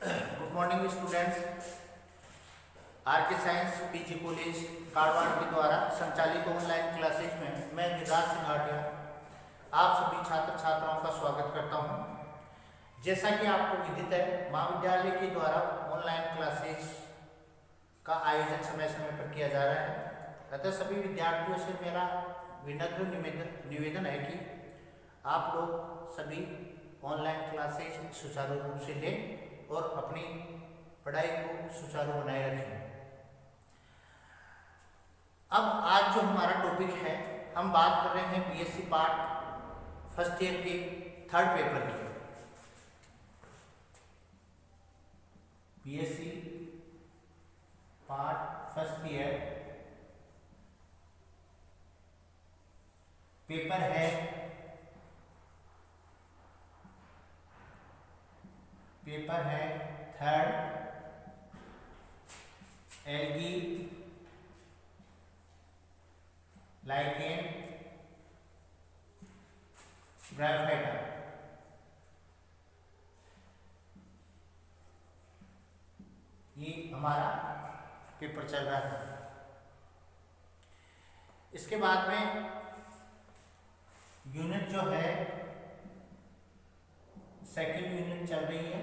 Good morning students. Are के science PG college Karwar के द्वारा संचालित ऑनलाइन क्लासेज में मैं गिरिराज सिंह भाटिया आप सभी छात्र छात्राओं का स्वागत करता हूं। जैसा कि आपको विदित है, महाविद्यालय के द्वारा ऑनलाइन क्लासेज का आयोजन समय समय पर किया जा रहा है। अतः सभी विद्यार्थियों से मेरा विनम्र निवेदन है कि आप लोग सभी ऑनलाइन क्लासेज सुचारू रूप से लें और अपनी पढ़ाई को सुचारू बनाए रखें। अब आज जो हमारा टॉपिक है, हम बात कर रहे हैं बीएससी पार्ट फर्स्ट ईयर के थर्ड पेपर की। BSc part first year paper है थर्ड एल्गी लाइकेन ब्रायोफाइटा। ये हमारा पेपर चल रहा है। इसके बाद में यूनिट जो है सेकेंड यूनिट चल रही है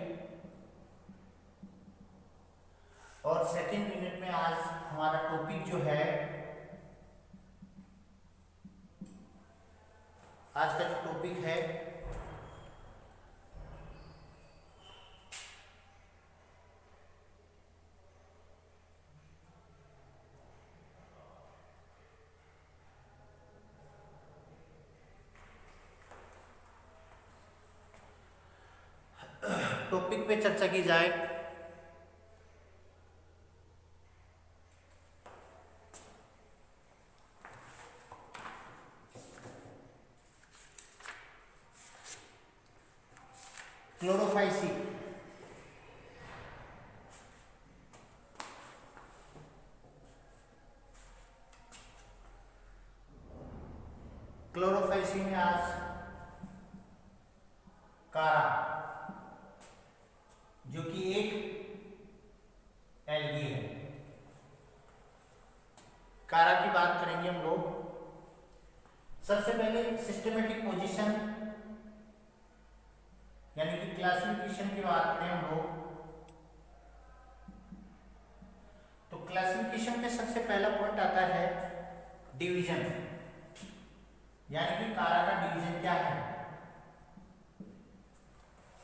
और सेकेंड यूनिट में आज हमारा टॉपिक जो है, आज का जो टॉपिक है टॉपिक पे चर्चा की जाए क्लोरोफाइसी। क्लोरोफाइसी में आज कारा जो कि एक एल्गी है, कारा की बात करेंगे हम लोग। सबसे पहले सिस्टमेटिक पोजीशन यानी कि क्लासिफिकेशन की बात करें हम लोग, तो क्लासिफिकेशन में सबसे पहला पॉइंट आता है डिवीजन, यानी कि कारा का डिवीजन क्या है।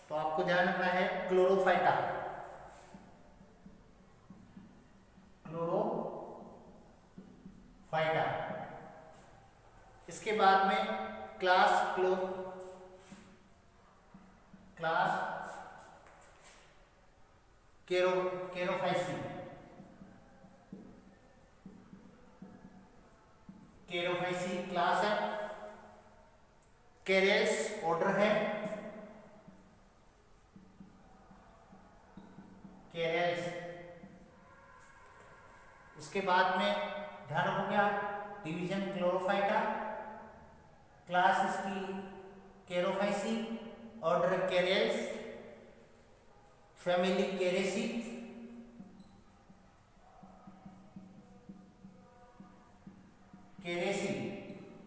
तो आपको ध्यान रखना है क्लोरोफाइटा, इसके बाद में क्लास केरोफाइसी, क्लास है। कैरेल्स ऑर्डर है, कैरेल्स। इसके बाद में ध्यान रखोगे डिवीजन क्लोरोफाइटा, क्लास इसकी केरोफाइसी, ऑर्डर कैरेल्स, फैमिली केरेसी,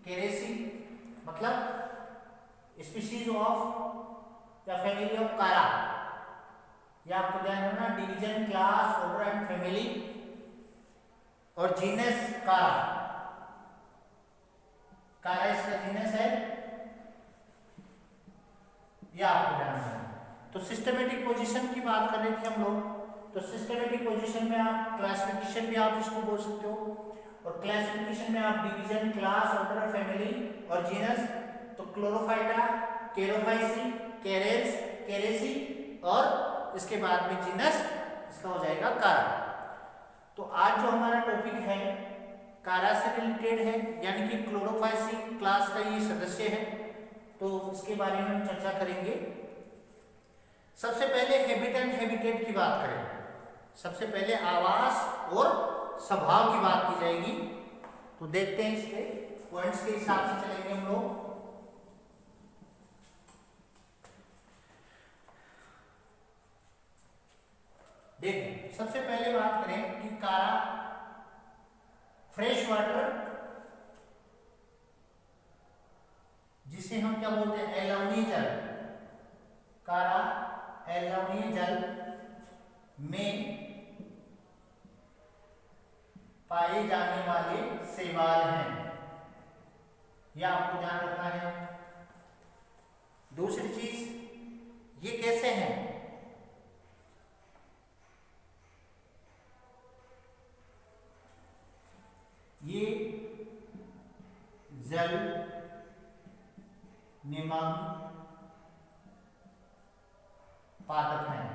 केरेसी मतलब स्पीशीज ऑफ या फैमिली ऑफ कारा। या आपको ध्यान रखना division, class, order and family और जीनस कारा। कारा इसका जीनस है, या आपको ध्यान रखना। तो सिस्टमेटिक पोजीशन की बात कर रहे थे हम लोग, तो सिस्टमेटिक पोजीशन में आप क्लासिफिकेशन भी आप इसको बोल सकते हो, और क्लासिफिकेशन में आप डिवीजन, क्लास, ऑर्डर, फैमिली और जीनस। तो क्लोरोफाइटा, केरोफाइसी, कैरेल्स, कैरेसी और इसके बाद में जीनस इसका हो जाएगा कारा। तो आज जो हमारा टॉपिक है कारा से रिलेटेड है, यानी कि क्लोरोफाइसी क्लास का ये सदस्य है, तो इसके बारे में हम चर्चा करेंगे। सबसे पहले हैबिटेट की बात करें, सबसे पहले आवास और स्वभाव की बात की जाएगी। तो देखते हैं इसके पॉइंट्स के हिसाब से चलेंगे हम लोग। देखो सबसे पहले बात करें कि कारा फ्रेश वाटर, जिसे हम क्या बोलते हैं, अलवणीय जल, कारा अलवणीय जल में पाए जाने वाले शैवाल हैं, यह आपको ध्यान रखना है। दूसरी चीज, ये कैसे हैं, ये जल निमग्न पादप हैं,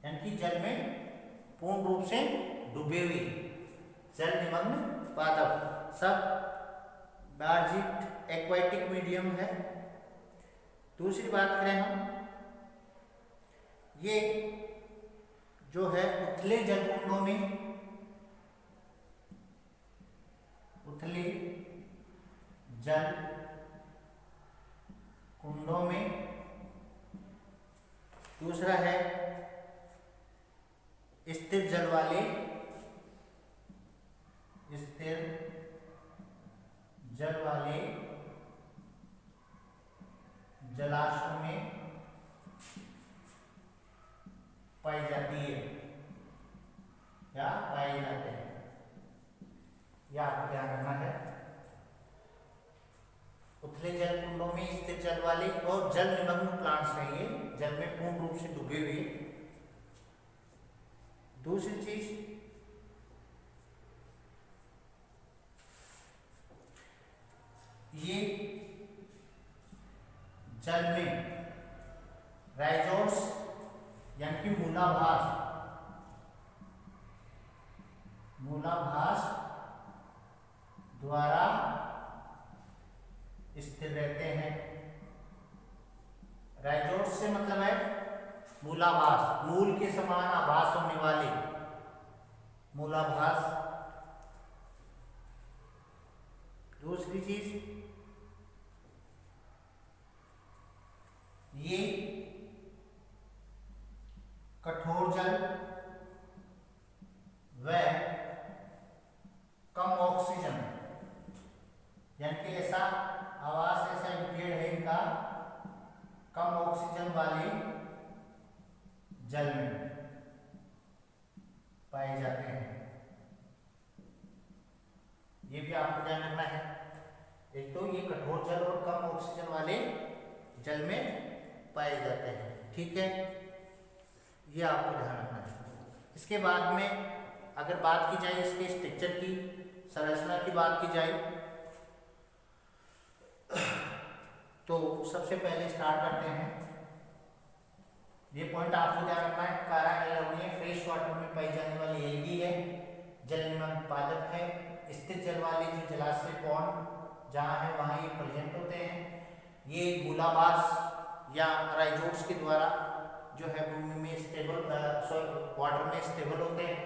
यानी कि जल में पूर्ण रूप से डूबे हुए जल निमग्न पादप, सब बार्जिट एक्वाटिक मीडियम है। दूसरी बात करें हम, ये जो है उथले जलकुंडों में, उथले जल कुंडों में। दूसरा है स्थिर जल वाले, स्थिर जल वाले जलाशयों में पाई जाती है या पाए जाते हैं, यह आपको ध्यान रखना है। उथले जल कुंडों में स्थिर जल वाले और जल निमग्न प्लांट्स हैं, ये जल में पूर्ण रूप से डूबे हुए। दूसरी चीज, ये जल में राइजोट्स यानी कि मूलाभास, मूलाभास द्वारा स्थिर रहते हैं। राइजोट्स से मतलब है मूलाभास, मूल के समान आभास होने वाले मूलाभास। दूसरी चीज, ये कठोर जल व कम ऑक्सीजन, यानी कि ऐसा आवास, ऐसा पेड़ है इनका, कम ऑक्सीजन वाले जल में पाए जाते हैं। ये भी आपको ध्यान रखना है। एक तो ये कठोर जल और कम ऑक्सीजन वाले जल में पाए जाते हैं, ठीक है, ये आपको ध्यान रखना है। इसके बाद में अगर बात की जाए इसके स्ट्रक्चर की, संरचना की बात की जाए, तो सबसे पहले स्टार्ट करते हैं। ये पॉइंट आपको ध्यान रखना है, कारा अलवणीय फ्रेश वाटर में पाई जाने वाली एल्गी है, जल निमग्न पादप है, स्थिर जल वाले जो जलाशय पॉन्ड जहाँ है वहाँ ये प्रेजेंट होते हैं। ये मूलाभास या राइजोट्स के द्वारा जो है भूमि में स्टेबल, वाटर में स्टेबल होते हैं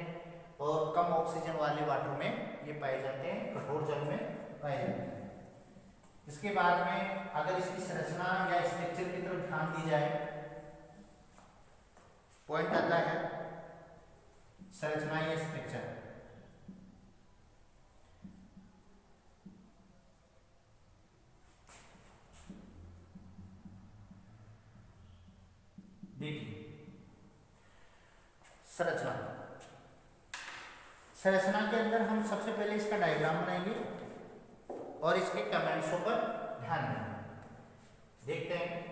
और कम ऑक्सीजन वाले वाटर में ये पाए जाते हैं, कठोर जल में पाए जाते हैं। इसके बाद में अगर इसकी संरचना या स्ट्रक्चर की तरफ ध्यान दी जाए, पॉइंट आता है संरचना या स्ट्रक्चर। देखिए संरचना, संरचना के अंदर हम सबसे पहले इसका डायग्राम बनाएंगे और इसके कमेंट्सों पर ध्यान देंगे। देखते हैं।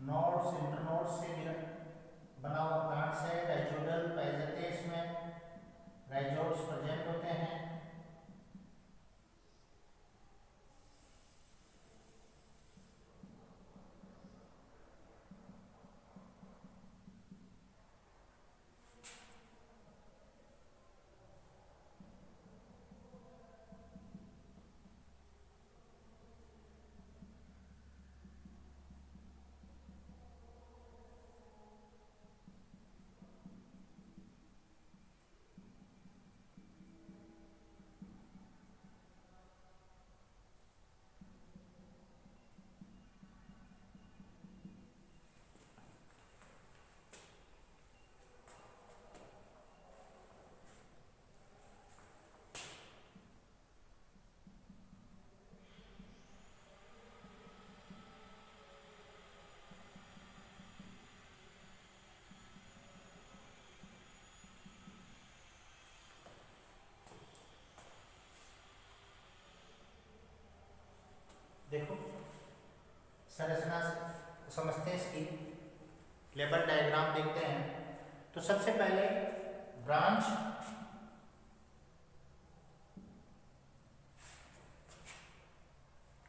नोड्स इंटरनोड्स से बना हुआ प्लांट्स है। राइजोडल पाए जाते हैं, इसमें राइजोड्स प्रेजेंट होते हैं। देखो संरचना समझते हैं, इसकी लेबल डायग्राम देखते हैं। तो सबसे पहले branch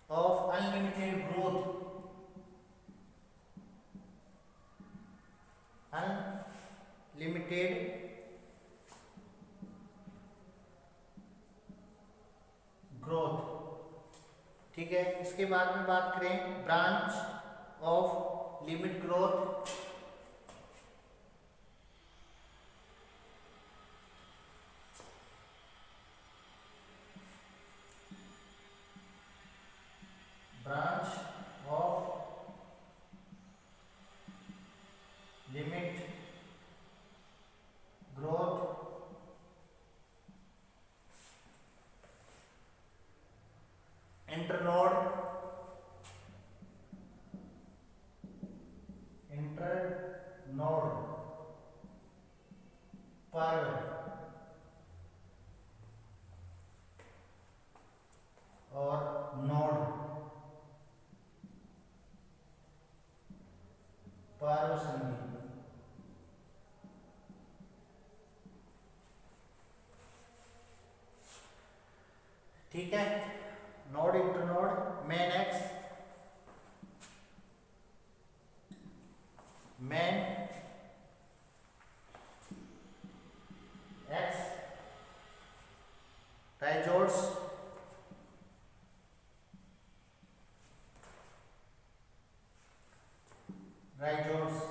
of unlimited growth, unlimited growth, ठीक है। इसके बाद में बात करें branch of limit growth, branch of limit growth, internode, पर और नोड पर संधि, ठीक है। Node internode, main axis, main axis, rhizoids, rhizoids,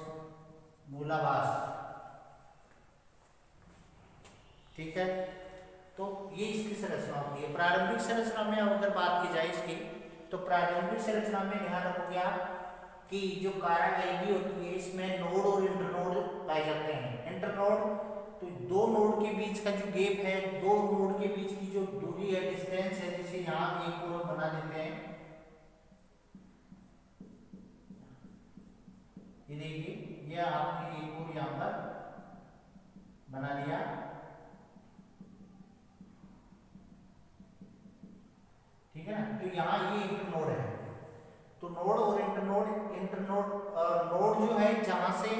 मूलाभास, ठीक है। तो ये इसकी संरचना होती है। प्रारंभिक संरचना में अब अगर बात की जाए इसकी, तो प्रारंभिक संरचना में ध्यान रखोगे आप कि जो कारा एलगी होती है इसमें नोड और इंटरनोड पाए जाते हैं। इंटरनोड तो दो नोड के बीच का जो गैप है, दो नोड के बीच की जो दूरी है, डिस्टेंस है, जैसे यहाँ एक और बना देते हैं, ये देखिए ये आपने एक और यहाँ पर बना दिया, ठीक है ना। तो यहाँ ये इंटरनोड है। तो नोड और इंटरनोड, नोड जो है जहां से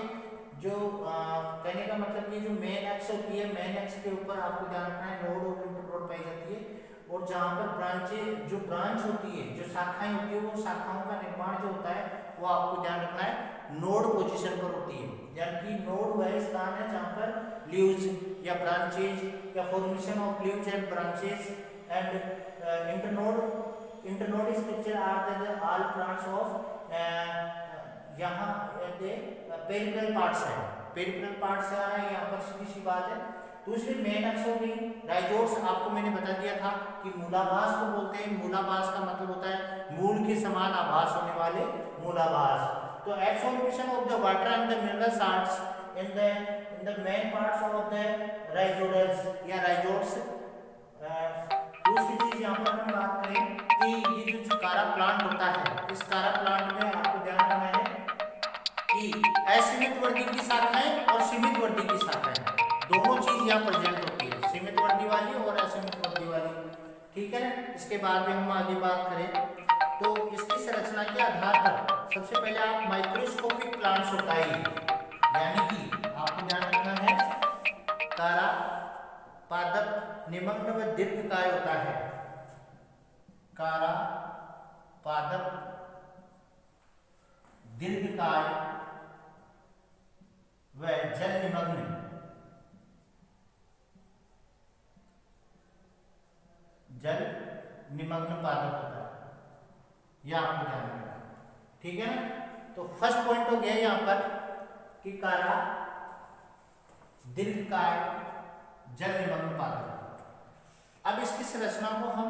जो कहने का मतलब ये जो मेन एक्स होती है, मेन एक्स के ऊपर आपको ध्यान रखना है नोड और इंटरनोड पाई जाती है। और जहां पर ब्रांचें, जो ब्रांच होती है, जो शाखाएं होती है, वो शाखाओं का निर्माण जो होता है वो आपको ध्यान रखना है नोड पोजीशन पर होती है। यानी कि नोड वह स्थान है जहां पर लीव्स या ब्रांचेज या formation of leaves and branches and internode structure are the all plants of यहाँ पेरिफेरल पार्ट्स है। पेरिफेरल पार्ट्स आ रहा है यहाँ पर, सीधी सी बात है। दूसरी मेन एक्स हो गई। राइजोड्स आपको मैंने बता दिया था कि मूलाभास को बोलते हैं। मूलाभास का मतलब होता है मूल के समान आभास होने वाले मूलाभास। तो absorption of the water and the mineral salts in the main parts of the rhizoids या राइजोड्स। दूसरी चीज यहाँ पर हम बात करें कि ये जो चिकारा प्लांट होता है, इस कारा प्लांट में आपको ध्यान रखना है कि असीमित वर्दी की शाखाएं और सीमित वर्दी की शाखाएं, दोनों चीज यहाँ प्रेजेंट होती है, सीमित वर्दी वाली और असीमित वर्दी वाली, ठीक है ना। इसके बाद में हम आगे बात करें तो इसकी संरचना के आधार पर सबसे पहले आप माइक्रोस्कोपिक प्लांट्स होता है, यानी कि आपको ध्यान रखना है कारा पादप निमग्न व दीर्घकाय होता है। कारा पादप दीर्घकाय व जल निमग्न पादप होता है, यह आपको ध्यान रखना है। ठीक है ना, तो फर्स्ट पॉइंट हो गया यहां पर कि कारा दीर्घकाय जल निमग्न पादप। अब इसकी संरचना को हम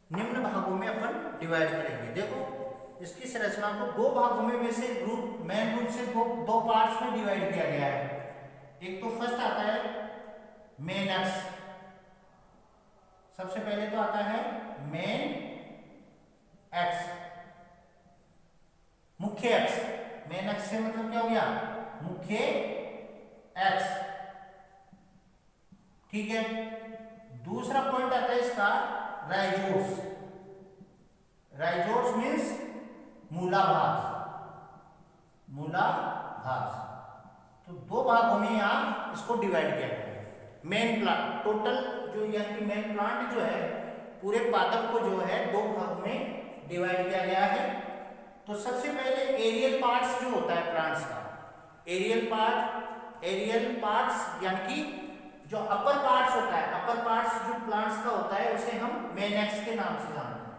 निम्न भागों में अपन डिवाइड करेंगे। देखो इसकी संरचना को दो भागों में से ग्रुप मेन रूप से दो पार्ट्स में डिवाइड किया गया है। एक तो फर्स्ट आता है मेन एक्स, सबसे पहले तो आता है मेन एक्स, मुख्य एक्स। मेन एक्स से मतलब क्या हो गया, मुख्य एक्स। ठीक है, दूसरा पॉइंट आता है इसका राइजोर्स। राइजोर्स मीन्स मूलाभास, मूलाभास। तो दो भागों में यहां इसको डिवाइड किया गया है। मेन प्लांट टोटल जो यानी मेन प्लांट जो है पूरे पादप को जो है दो भागों में डिवाइड किया गया है। तो सबसे पहले एरियल पार्ट्स जो होता है प्लांट्स का, एरियल पार्ट्स यानी कि जो अपर पार्ट्स होता है, अपर पार्ट्स जो प्लांट्स का होता है उसे हम मेन एक्स के नाम से जानते हैं।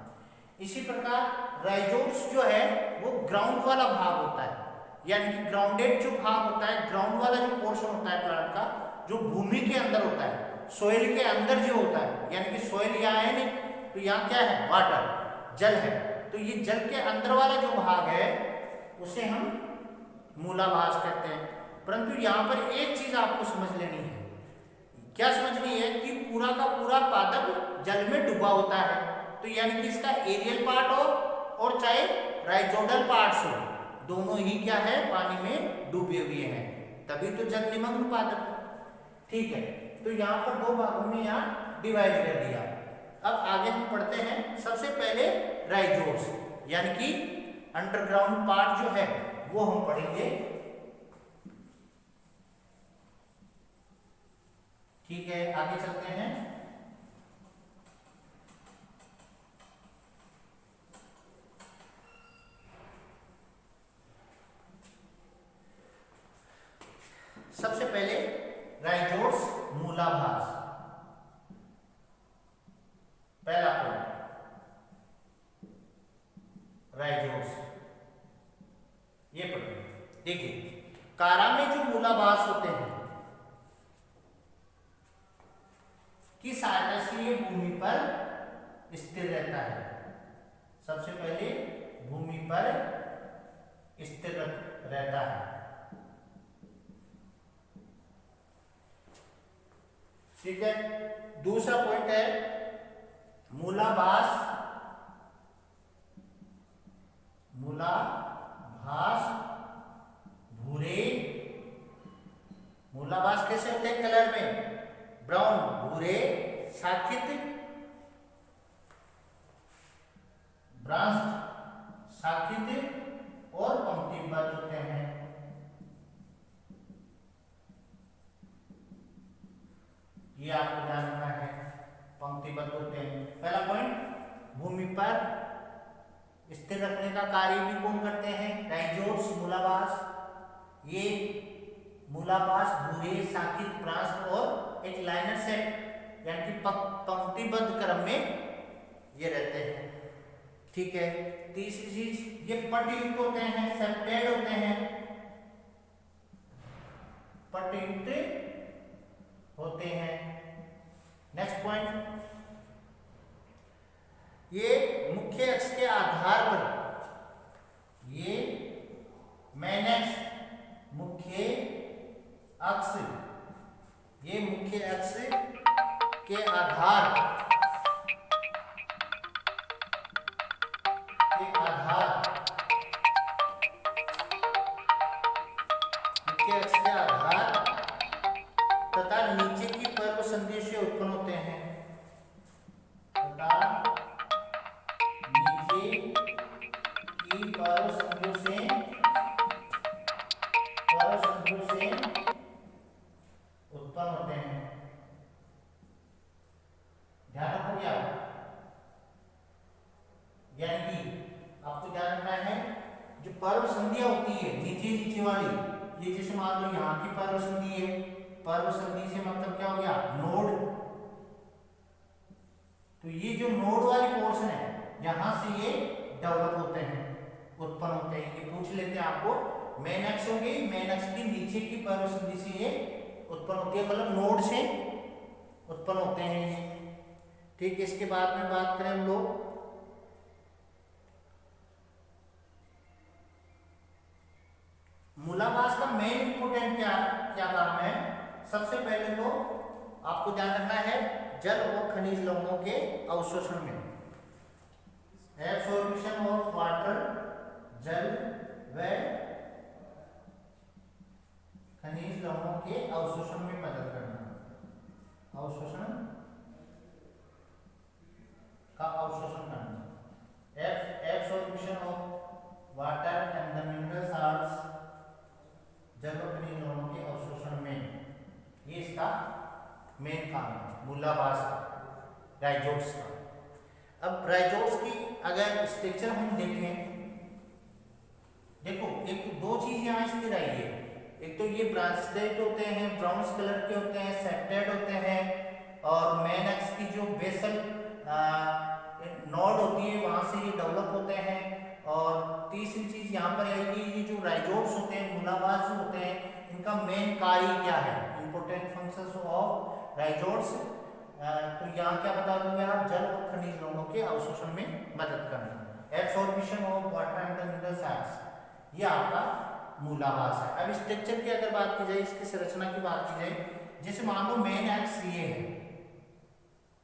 इसी प्रकार राइजोर्स जो है वो ग्राउंड वाला भाग होता है, यानी कि ग्राउंडेड जो भाग होता है, ग्राउंड वाला जो पोर्शन होता है प्लांट का, जो भूमि के अंदर होता है, सोइल के अंदर जो होता है, यानी कि सोइल यहाँ है नहीं तो यहाँ क्या है, वाटर, जल है। तो ये जल के अंदर वाला जो भाग है उसे हम मूलाभास कहते हैं। परंतु यहाँ पर एक चीज आपको समझ लेनी है। क्या समझनी है कि पूरा का पूरा पादप जल में डूबा होता है। तो यानी कि इसका एरियल पार्ट हो और चाहे राइजोडल पार्ट्स हो, दोनों ही क्या है, पानी में डूबे हुए हैं, तभी तो जल निमग्न पादप। ठीक है, तो यहाँ पर दो भागों में यहाँ डिवाइड कर दिया। अब आगे हम पढ़ते हैं। सबसे पहले राइजोर्स यानी कि अंडरग्राउंड पार्ट जो है वो हम पढ़ेंगे। ठीक है, आगे चलते हैं। सबसे पहले राइजोर्स मूलाभास, पहला पॉइंट राइजोर्स, ये पढ़िए। देखिए कारा में जो मूलाभास होते हैं की सहायता से ये भूमि पर स्थिर रहता है। सबसे पहले भूमि पर स्थिर रहता है। ठीक है, दूसरा पॉइंट है मूलाभास भूरे। मूलाभास कैसे होते हैं, कलर में ब्राउन, भूरे, शाखित, ब्रांच्ड, शाखित और पंक्तिबद्ध होते हैं। ये आपको ध्यान रखना है, पंक्तिबद्ध होते हैं। पहला पॉइंट, भूमि पर स्थिर रखने का कार्य भी कौन करते हैं, राइजोर्स, मूलाभास। ये मूलाभास भूरे, शाखित, ब्रांच्ड और एक लाइनर सेट यानी कि पंक्तिबद्ध क्रम में ये रहते हैं। ठीक है, तीसरी चीज ये पट्टयुक्त होते हैं, सेप्टेड होते हैं, पट्टयुक्त होते हैं। नेक्स्ट पॉइंट, ये मुख्य अक्ष के आधार पर, ये मेन अक्ष, मुख्य अक्ष, ये मुख्य अक्ष के आधार मुख्य अक्ष के आधार तथा नीचे की पर्व संधि से उत्पन्न होते हैं, तथा नीचे की पर्व संधियों से संधियां होती है नीचे नीचे वाली, ये जैसे मान लो यहाँ की पर्व संधि है, पर्व संधि से मतलब क्या हो गया नोड, तो ये जो नोड वाली पोर्शन है यहां से ये डेवलप होते हैं, उत्पन्न होते हैं। ये पूछ लेते हैं आपको, मेन एक्स हो गई, मेन एक्स की नीचे की पर्व संधि से ये उत्पन्न होती है, मतलब नोड से उत्पन्न होते हैं ये। ठीक है, इसके बाद में बात करें हम लोग मूलाभास का मेन इंपोर्टेंट क्या क्या काम है। सबसे पहले तो आपको ध्यान रखना है जल और खनिज लवणों के अवशोषण में, एब्सॉर्प्शन ऑफ वाटर, जल व खनिज लवणों के अवशोषण में मदद करना, अवशोषण का अवशोषण करना, absorption of water and the mineral salts, जल और खनिज लवणों के अवशोषण में, ये इसका मेन काम है मूलाभास का, राइजोट्स का। अब राइजोट्स की अगर स्ट्रक्चर हम देखें, देखो एक तो दो चीज यहाँ स्थिर आई है, एक तो ये ब्रांचेड होते हैं, ब्राउन कलर के होते हैं, सेप्टेड होते हैं, और मेन एक्स की जो बेसल नोड होती है वहां से ये डेवलप होते हैं। और तीसरी चीज यहाँ पर आएगी, ये जो राइजोट्स होते हैं, मूलाभास जो होते हैं, इनका मेन कार्य क्या है, इंपोर्टेंट फंक्शंस ऑफ राइजोट्स। तो यहाँ क्या बता दोगे आप, जल और खनिज लवणों के अवशोषण में मदद करना, absorption of water and the mineral salts, ये आपका मूलाभास है। अब स्ट्रक्चर की अगर बात की जाए, इसकी संरचना की बात की जाए, जैसे मान लो मेन एक्स ये है,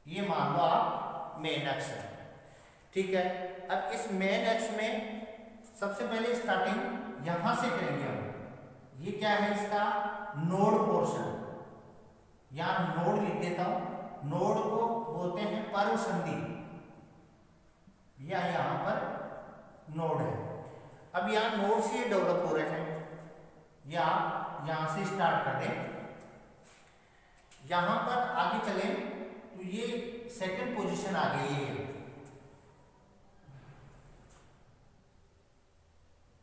ये मान लो आप मेन एक्स है, ठीक है। अब इस मेन एक्स में सबसे पहले स्टार्टिंग यहां से करेंगे हम, ये क्या है इसका नोड पोर्शन, यहां नोड लिख देता हूं, नोड को बोलते हैं पर्व संधि, या यहां पर नोड है। अब यहां नोड से डेवलप हो रहे हैं, या यहां से स्टार्ट कर दें, यहां पर आगे चले तो ये सेकंड पोजीशन आ गई है,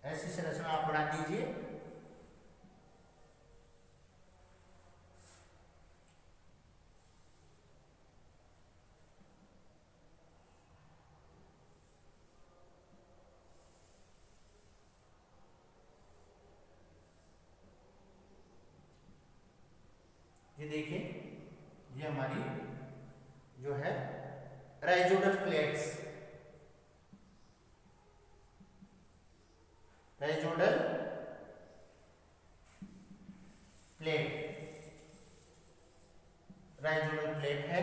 ऐसी संरचना आप बना दीजिए। ये देखिए, ये हमारी जो है राइजोडल प्लेट्स, राइजोडल प्लेट, राइजोडल प्लेट है,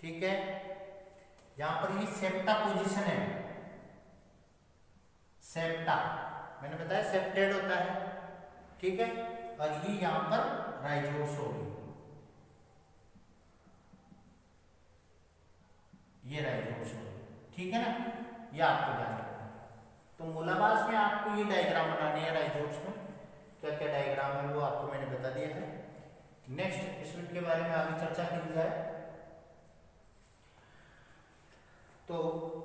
ठीक है। यहां पर ये सेप्टा पोजीशन है, सेप्टा मैंने बताया सेप्टेड होता है, ठीक है। और ये यहां पर राइजोट्स होगी, ये राइजोट्स होगी, ठीक है ना, ये आपको ध्यान रखना है। तो मूलाभास में आपको ये डायग्राम बनाने हैं, राइजोट्स में क्या क्या डायग्राम है वो आपको मैंने बता दिया है। नेक्स्ट इसके बारे में आगे चर्चा की जाए तो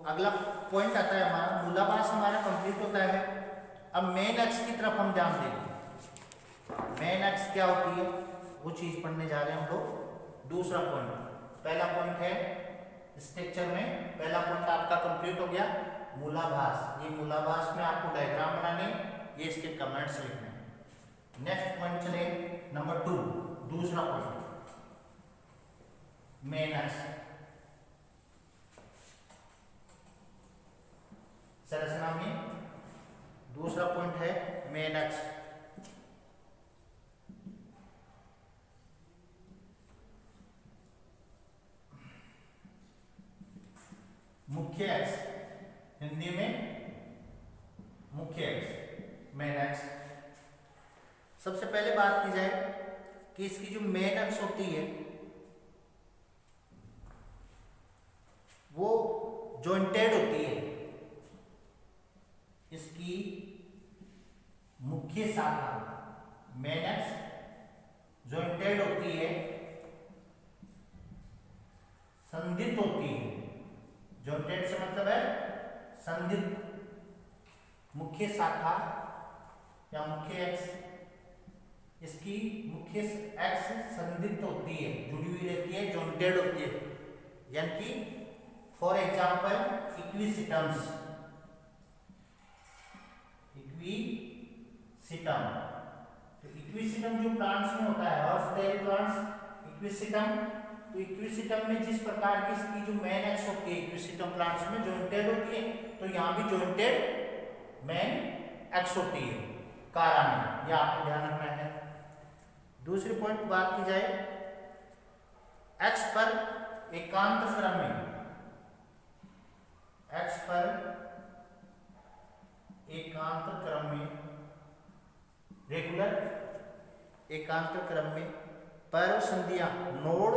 अगला पॉइंट आता है हमारा, मूलाभास हमारा कंप्लीट होता है। अब मेन एक्स की तरफ हम ध्यान देंगे, मेन एक्स क्या होती है वो चीज पढ़ने जा रहे हैं हम लोग। दूसरा पॉइंट, पहला पॉइंट है स्ट्रक्चर में, पहला पॉइंट आपका कंप्लीट हो गया मूलाभास। ये मूलाभास में आपको डायग्राम बनाने, ये इसके कमेंट्स लिखने। नेक्स्ट पॉइंट चले नंबर 2, दूसरा पॉइंट मेन एक्स, संरचना में दूसरा पॉइंट है मेन एक्स। मुख्य एक्स, हिंदी में मुख्य एक्स, मेन एक्स। सबसे पहले बात की जाए कि इसकी जो मेन एक्स होती है वो जॉइंटेड होती है, इसकी मुख्य शाखा मेन एक्स जॉइंटेड होती है, संधित होती है। जॉइंटेड से मतलब है संधित, मुख्य शाखा या मुख्य एक्स, इसकी मुख्य एक्स संदिग्ध होती है, जुड़ी हुई रहती है, जॉइंटेड होती है, यानी कि फॉर एग्जाम्पल इक्विसिटम्स, इक्विसिटम, तो इक्विसिटम जो प्लांट्स में होता है, हर्सटेल प्लांट्स इक्विसिटम, तो इक्विसिटम में जिस प्रकार की इसकी जो मेन एक्स होती है इक्विसिटम प्लांट्स में जॉइंटेड होती है, तो यहाँ भी जॉइंटेड मेन एक्स होती है कारा में, यह आपको ध्यान रखना है। दूसरी पॉइंट बात की जाए, एक्स पर एकांत क्रम में, एक्स पर एकांत क्रम में, रेगुलर एकांत क्रम में पैरव संधियां नोड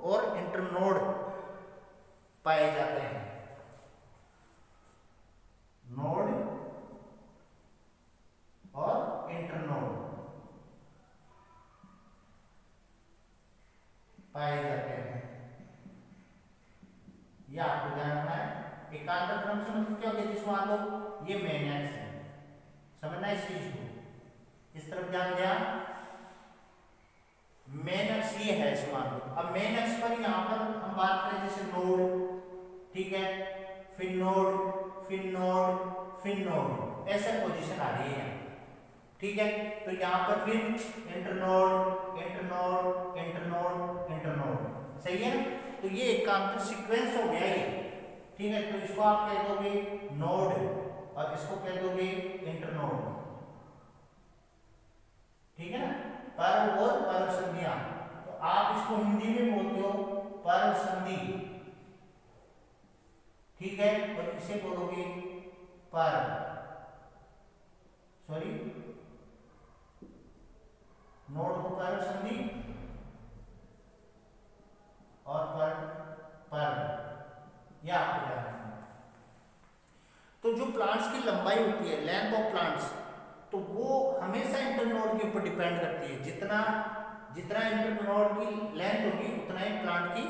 और इंटरनोड पाए जाते हैं, नोड और इंटरनोड पाए जाते हैं, यह आपको ध्यान रखना है। एकांत क्रम से मतलब क्या हो गया, जिस मान लो ये मेन एक्स है, समझना इस चीज को, इस तरफ ध्यान दिया, मेन एक्स ये है इस मान लो, अब मेन एक्स पर यहाँ पर हम बात करें जैसे नोड, ठीक है, फिर नोड, फिर नोड, फिर नोड, ऐसे पोजीशन आ रही है, ठीक है। तो यहाँ पर फिर इंटरनोड, इंटरनोड, इंटरनोड, इंटरनोड, सही है। तो ये एकांत सीक्वेंस हो गया ये, ठीक है। तो इसको आप कह दोगे नोड और इसको कह दोगे इंटरनोड, ठीक है ना, पर्व और पर्व संधियां, तो आप इसको हिंदी में बोलते हो पर्व संधि, ठीक है, और इसे बोलोगे पर्व, सॉरी नोड को पर्व संधि और पर्व, यह आपको ध्यान रखना है। तो जो प्लांट्स की लंबाई होती है, लेंथ ऑफ प्लांट्स, तो वो हमेशा इंटरनोड के ऊपर डिपेंड करती है, जितना जितना इंटरनोड की लेंथ होगी उतना ही प्लांट की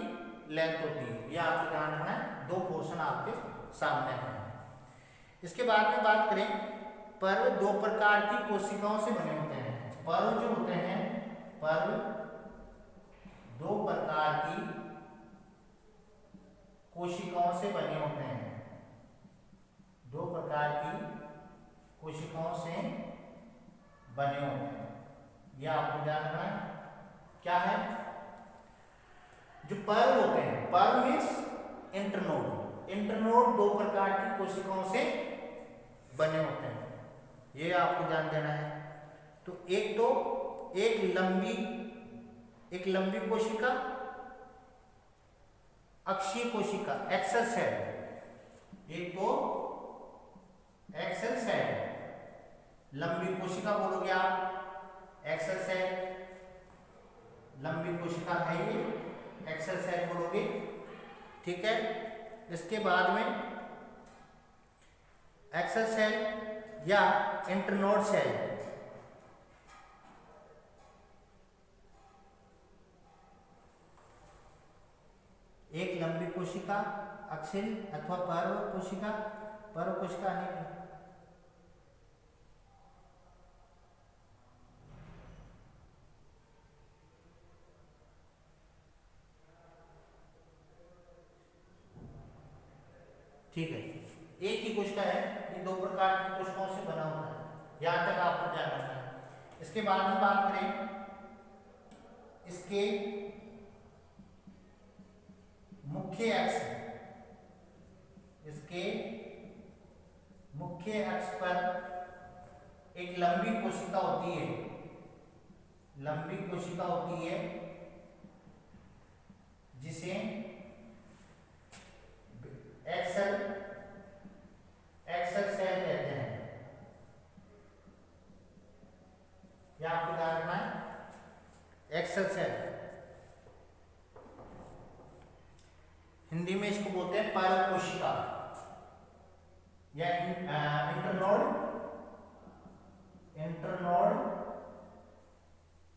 लेंथ होती है, यह आपको ध्यान रखना है। दो पोर्शन आपके सामने हैं। इसके बाद में बात करें, पर्व दो प्रकार की कोशिकाओं से बने होते हैं, पर्व जो होते हैं, पर्व दो प्रकार की कोशिकाओं से बने होते हैं, दो प्रकार की कोशिकाओं से बने होते हैं, यह आपको ध्यान रखना है। क्या है, जो पर्व होते हैं, पर्व मीन्स इंटरनोड, इंटरनोड दो प्रकार की कोशिकाओं से बने होते हैं, यह आपको ध्यान देना है। तो एक लंबी कोशिका, अक्षीय कोशिका, एक्सल सेल, एक तो एक्सल सेल, लंबी कोशिका बोलोगे आप, एक्सल सेल, लंबी कोशिका है ये, एक्सल सेल बोलोगे, ठीक है। इसके बाद में एक्सल सेल या इंटरनोड सेल, एक लंबी कोशिका, अक्षीय अथवा पर्व कोशिका, पर्व कोशिका अनेक, ठीक है, एक ही कोशिका है, ये दो प्रकार की कोशिकाओं से बना होता है, यहां तक आपको ध्यान रखना है। इसके बाद में बात करें, इसके मुख्य एक्स, इसके मुख्य एक्स पर एक लंबी कोशिका होती है, लंबी कोशिका होती है, जिसे एक्सल सेल कहते हैं, यह आपको ध्यान रखना है। एक्सल सेल, हिंदी में इसको बोलते हैं पर्व कोशिका या इंटरनोड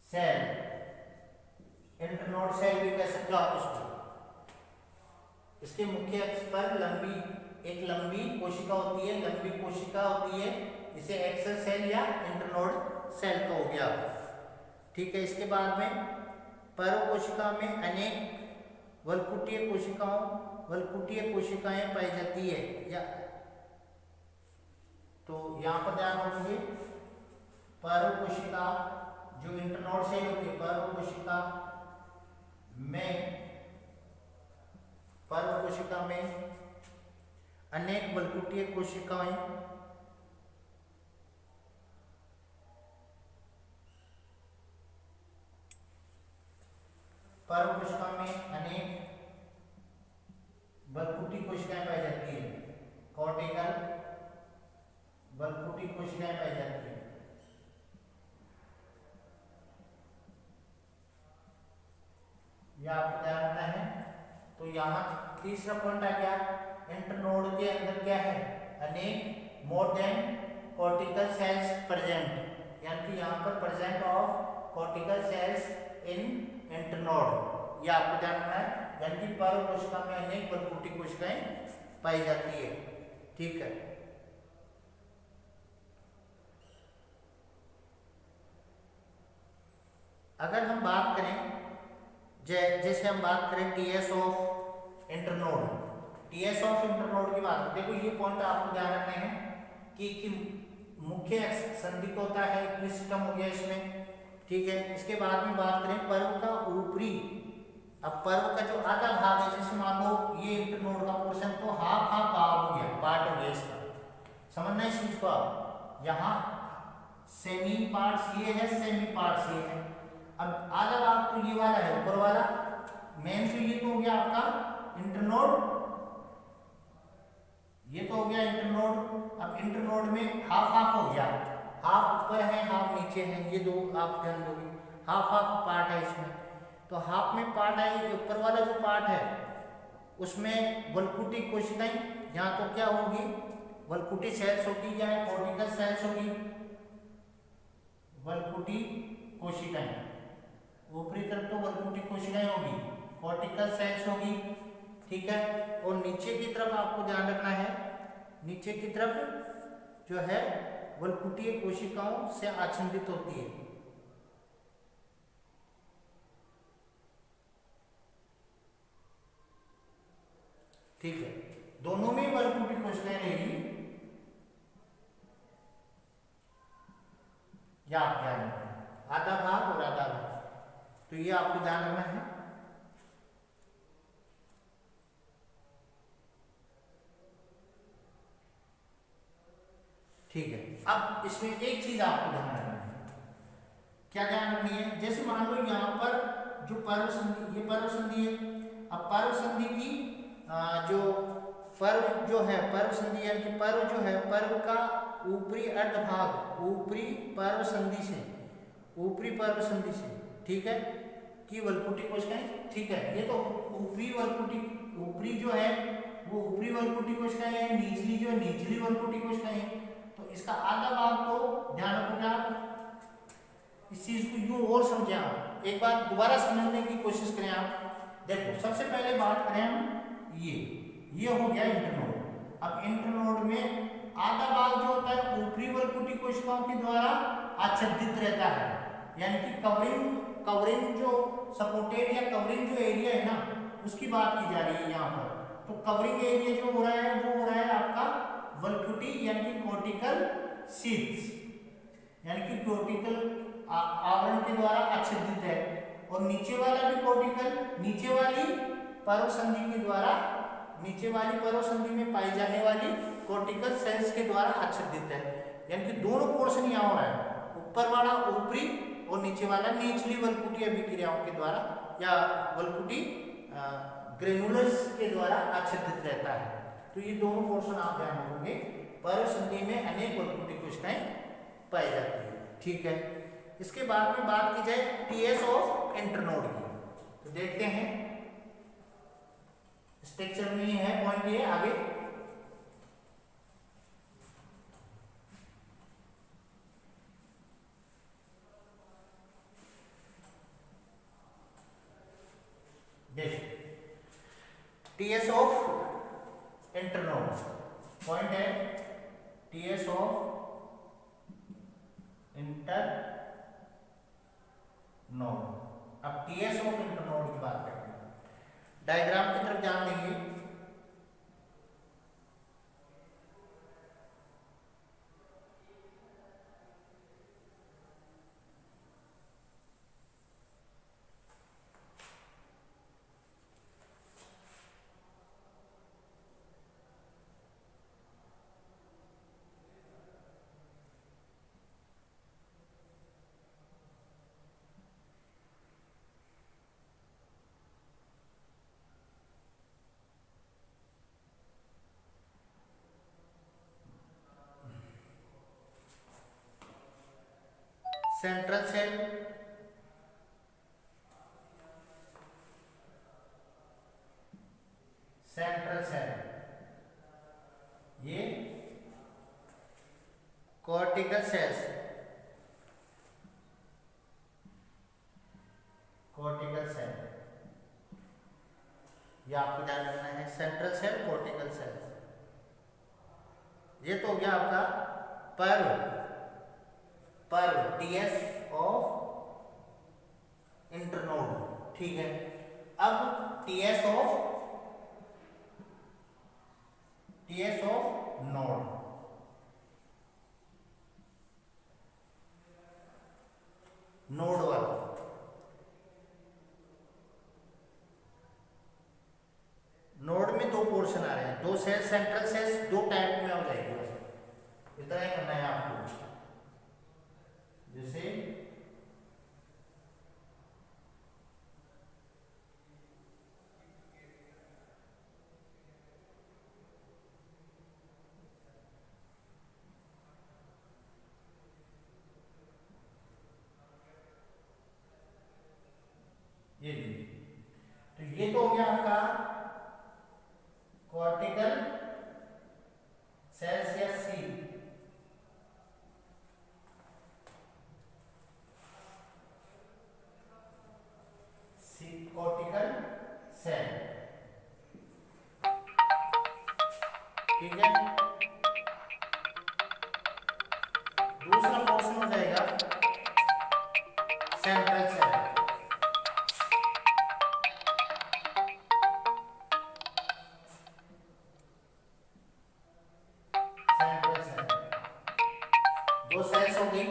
सेल, इंटरनोड सेल भी कह सकते हो आप इसको। इसके मुख्य अक्ष पर लंबी एक लंबी कोशिका होती है, लंबी कोशिका होती है, इसे एक्सल सेल या इंटरनोड सेल का हो गया। ठीक है, इसके बाद में पर्व कोशिका में अनेक वलकुटीय कोशिकाएं पाई जाती है, या तो यहाँ पर ध्यान रखोगे पर्व कोशिका जो इंटरनोड सेल होती है, पर्व कोशिका में अनेक वलकुटीय कोशिकाएं पर्व कोशिका में अनेक वलकुटी कोशिकाएं पाई जाती है, कॉर्टिकल वलकुटी कोशिकाएं पाई जाती है। यह आपको ध्यान रखना है। तो यहाँ तीसरा पॉइंट आ गया, इंटरनोड के अंदर क्या है, अनेक more than cortical cells present, यानी कि यहाँ पर present of cortical cells in internode, यह आपको ध्यान रखना है। यानी कि पर्व कोशिका में अनेक वलकुटी कोशिकाएं पाई जाती है। ठीक है, अगर हम बात करें जैसे हम बात करें TS of internode, TS of internode की बात, देखो ये पॉइंट आपको ध्यान रखने हैं कि मुख्य संधि होता है, क्रिस्टम हो गया इसमें। ठीक है, इसके बाद में बात करें पर्व का ऊपरी, अब पर्व का जो आधा भाग है, जैसे मान लो ये इंटरनोड का पोर्शन, तो हाफ भाग हो गया, पार्ट हो गया इसका, समझना इस चीज को आप। यहाँ सेमी पार्ट्स ये है, सेमी पार्ट्स ये है। अब आधा भाग तो ये वाला है, ऊपर वाला मेन, तो ये तो हो गया आपका इंटरनोड, ये तो हो गया इंटरनोड। अब इंटरनोड में हाफ हो गया, हाफ ऊपर है हाफ नीचे है, ये दो आप ध्यान दोगे, हाफ पार्ट है इसमें। तो हाफ में पार्ट है, ऊपर वाला जो पार्ट है उसमें वलकुटी कोशिकाएं, यहाँ तो क्या होगी, वलकुटी सेल्स होगी या कॉर्टिकल सेल्स होगी, वलकुटी कोशिकाएं, ऊपरी तरफ तो वलकुटी कोशिकाएं होगी, कॉर्टिकल सेल्स होगी। ठीक है, और नीचे की तरफ आपको ध्यान रखना है, नीचे की तरफ जो है वलकुटीय कोशिकाओं से आच्छादित होती है। ठीक है, दोनों में वलकुटी कोशिकाएं रहेगी, या आप ध्यान रखना, आधा भाग और आधा भाग, तो ये आपको ध्यान रखना है। ठीक है, अब इसमें एक चीज आपको ध्यान रखना है, क्या ध्यान रखनी है, जैसे मान लो यहाँ पर जो पर्व संधि, ये पर्व संधि है। अब पर्व संधि की जो पर्व जो है, पर्व संधि यानी कि पर्व जो है, पर्व का ऊपरी अर्धभाग ऊपरी पर्व संधि से, ऊपरी पर्व संधि से, ठीक है, कि वलकुटी कोशिकाएं। ठीक है, ये तो ऊपरी वलकुटी, ऊपरी जो है वो ऊपरी वलकुटी कोशिकाएं है, निचली जो है निचली वलकुटी कोशिकाएं। तो इसका आधा भाग तो ध्यान रखोगे आप, इस चीज को यूं और समझे आप, एक बार दोबारा समझने की कोशिश करें आप। देखो सबसे पहले बात करें हम, ये हो गया इंटरनोड। अब इंटरनोड में आधा भाग जो होता है ऊपरी वलकुटी कोशिकाओं के द्वारा आच्छादित रहता है, यानी कि कवरिंग जो सपोर्टेड या कवरिंग जो एरिया है ना, उसकी बात की जा रही है यहाँ पर। तो कवरिंग एरिया जो हो रहा है वो हो रहा है आपका वलकुटी यानी कि कॉर्टिकल शीथ्स, यानी कि कॉर्टिकल आवरण के द्वारा आच्छादित है। और नीचे वाला भी कॉर्टिकल, नीचे वाली पर्व संधि के द्वारा, नीचे वाली पर्व संधि में पाई जाने वाली कॉर्टिकल सेल्स के द्वारा आच्छादित है। यानी कि दोनों पोर्शन यहाँ हो रहा है, ऊपर वाला ऊपरी और नीचे वाला निचली वलकुटी अभिक्रियाओं के द्वारा या वलकुटी ग्रेनुलस के द्वारा आच्छादित रहता है। तो ये दोनों पोर्शन आप ध्यान रखोगे, पर्व संधि में अनेक वलकुटी कोशिकाएं पाई जाती है। ठीक है, इसके बाद में बात की जाए टीएस ऑफ इंटरनोड की, तो देखते हैं स्ट्रक्चर में है पॉइंट, ये आगे देखिए टीएस ऑफ इंटरनोड। पॉइंट है टीएस ऑफ इंटर नोड। अब टीएस ऑफ इंटर नोड की बात करते हैं, डायग्राम की तरफ ध्यान देंगे। सेंट्रल सेल, सेंट्रल सेल, ये कॉर्टिकल सेल्स, कॉर्टिकल सेल, ये आपको ध्यान रखना है। सेंट्रल सेल, कॉर्टिकल सेल्स, ये तो हो गया आपका पर टीएस ऑफ इंटरनोड, ठीक है। अब टीएस ऑफ नोड, नोड वाला, नोड में दो पोर्शन आ रहे हैं, दो सेल, सेंट्रल सेल्स दो टाइप में हो जाएगी, इतना ही करना है आपको। जैसे ये तो ये तो हो गया आपका कॉर्टिकल सेल्स या सी कॉर्टिकल सेल, ठीक है। दूसरा पोर्शन हो जाएगा सेंट्रल सेल, दो सेल्स हो गई,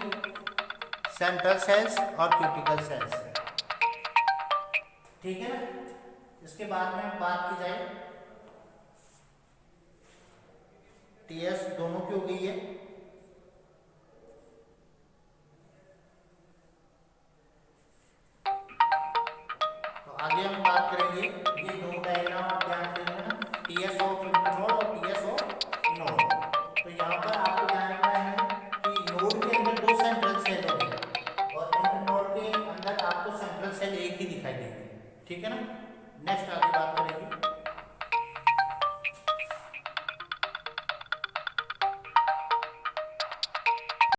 सेंट्रल सेल्स और क्यूटिकल सेल्स, ठीक है ना। इसके बाद में बात की जाए, टीएस दोनों की हो गई है, तो आगे हम बात करेंगे ये दो डायग्राम आप ध्यान देना, टीएस ऑफ इंटरनोड और टीएस ऑफ नोड। तो यहाँ पर आपको ध्यान रखना है कि नोड के अंदर दो सेंट्रल सेल होंगे और इंटरनोड के अंदर आपको सेंट्रल सेल एक ही दिखाई देगी, ठीक है ना। नेक्स्ट